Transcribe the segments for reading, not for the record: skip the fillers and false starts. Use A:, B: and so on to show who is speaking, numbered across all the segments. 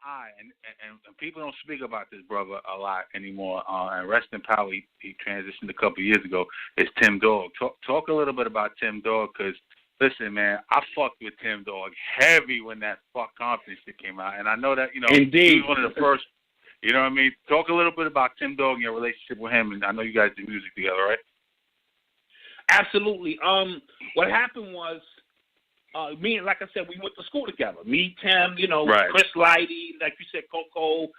A: eye, and people don't speak about this brother a lot anymore. And rest in power, he transitioned a couple of years ago. It's Tim Dog. Talk a little bit about Tim Dog, because listen, man, I fucked with Tim Dog heavy when that Fuck Compton shit came out, and I know that
B: Indeed.
A: he was one of the first. You know what I mean? Talk a little bit about Tim Dog and your relationship with him, and I know you guys do music together, right?
B: Absolutely. What happened was, me and, like I said, we went to school together. Me, Tim,
A: right.
B: Chris Lighty, like you said, Coco,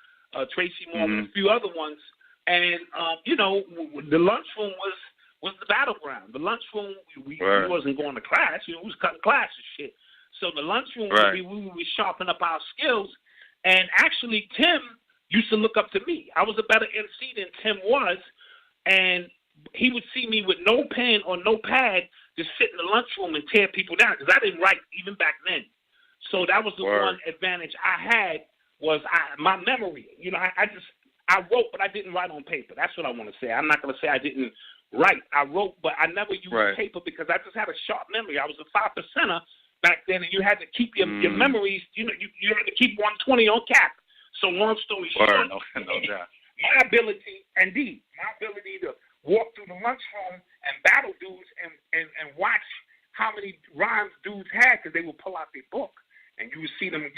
B: Tracy Morgan, a few other ones. And, the lunchroom was the battleground. The lunchroom, we wasn't going to class. We was cutting class and shit. So the lunchroom, we would sharpen up our skills. And actually, Tim used to look up to me. I was a better MC than Tim was. And he would see me with no pen or no pad, just sit in the lunchroom and tear people down, because I didn't write even back then. So that was the one advantage I had, was my memory. I wrote, but I didn't write on paper. That's what I want to say. I'm not going to say I didn't write. I wrote, but I never used paper because I just had a sharp memory. I was a 5%er back then, and you had to keep your memories. You had to keep 120 on cap. So long story short, my ability to walk through the lunchroom and battle dudes and watch how many rhymes dudes had, because they would pull out their book and you would see them,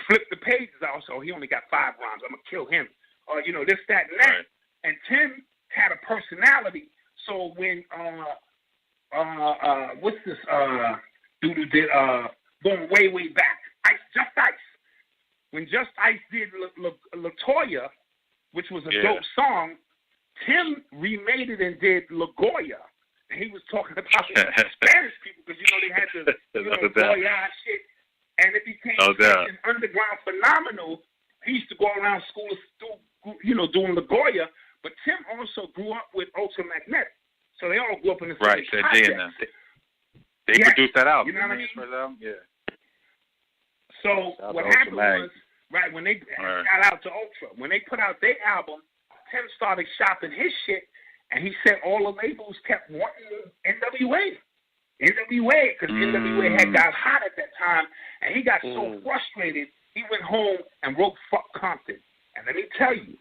B: flip the pages out. So he only got 5 rhymes. I'm going to kill him. This, that, and that. Right. And Tim had a personality. So when, what's this dude who did, going way, way back, Just Ice. When Just Ice did LaToya, which was a dope song, Tim remade it and did La Goya. And he was talking about Spanish people, because, they had the Goya shit. And it became an underground phenomenal. He used to go around school, doing La Goya. But Tim also grew up with Ultramagnetic. So they all grew up in the same project.
A: They produced that album.
B: You know what I mean?
A: Yeah.
B: So what happened was, when they shout out to Ultra, when they put out their album, Tim started shopping his shit, and he said all the labels kept wanting NWA, because NWA had got hot at that time, and he got so frustrated, he went home and wrote Fuck Compton. And let me tell you,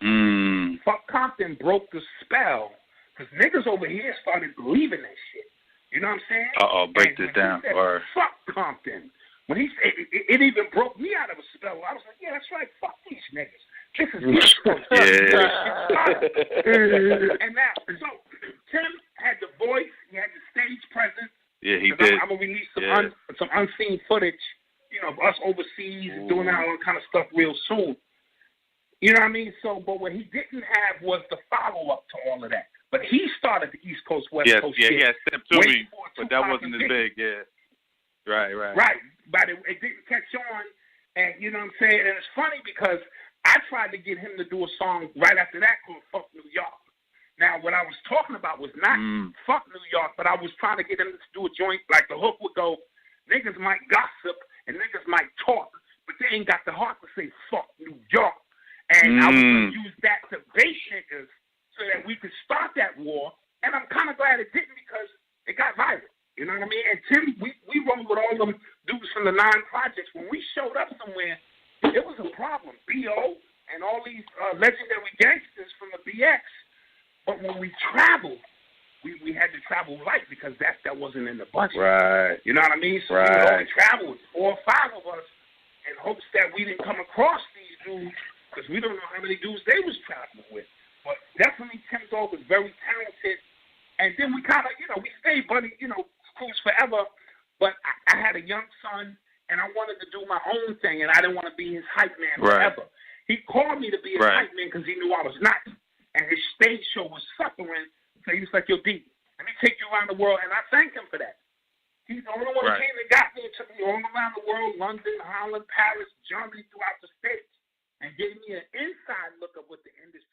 B: Fuck Compton broke the spell, because niggas over here started believing that shit. You know what I'm saying?
A: Break this down.
B: Said, Fuck Compton. When he said it even broke me out of a spell. I was like, yeah, that's right. Fuck these niggas. This is East Coast. And now, so Tim had the voice. He had the stage presence.
A: Yeah, he did.
B: I'm gonna release some unseen footage, of us overseas and doing all that kind of stuff real soon. You know what I mean? So, but what he didn't have was the follow up to all of that. But he started the East Coast, West Coast shit.
A: Yeah, Step To Me, but that wasn't as big. Yeah. Right. But it didn't catch on, and you know what I'm saying? And it's funny because I tried to get him to do a song right after that called Fuck New York. Now, what I was talking about was not Fuck New York, but I was trying to get him to do a joint, like the hook would go, niggas might gossip and niggas might talk, but they ain't got the heart to say Fuck New York. And I was going to use that to bait niggas so that we could start that war, and I'm kind of glad it didn't, because it got viral. You know what I mean? And Tim, we rolled with all them dudes from the 9 projects. When we showed up somewhere, it was a problem. B.O. and all these legendary gangsters from the BX. But when we traveled, we had to travel light, because that wasn't in the budget. Right.
B: You know what I mean? So we would only travel with 4 or 5 of us in hopes that we didn't come across these dudes, because we don't know how many dudes they was traveling with. But definitely Tim Dog was very talented. And then we kind of, we stayed buddy, cruise forever, but I had a young son, and I wanted to do my own thing, and I didn't want to be his hype man forever. He called me to be his hype man because he knew I was not, and his stage show was suffering, so he was like, yo, D, let me take you around the world, and I thank him for that. He's the only one that came and got me and took me all around the world, London, Holland, Paris, Germany, throughout the States, and gave me an inside look of what the industry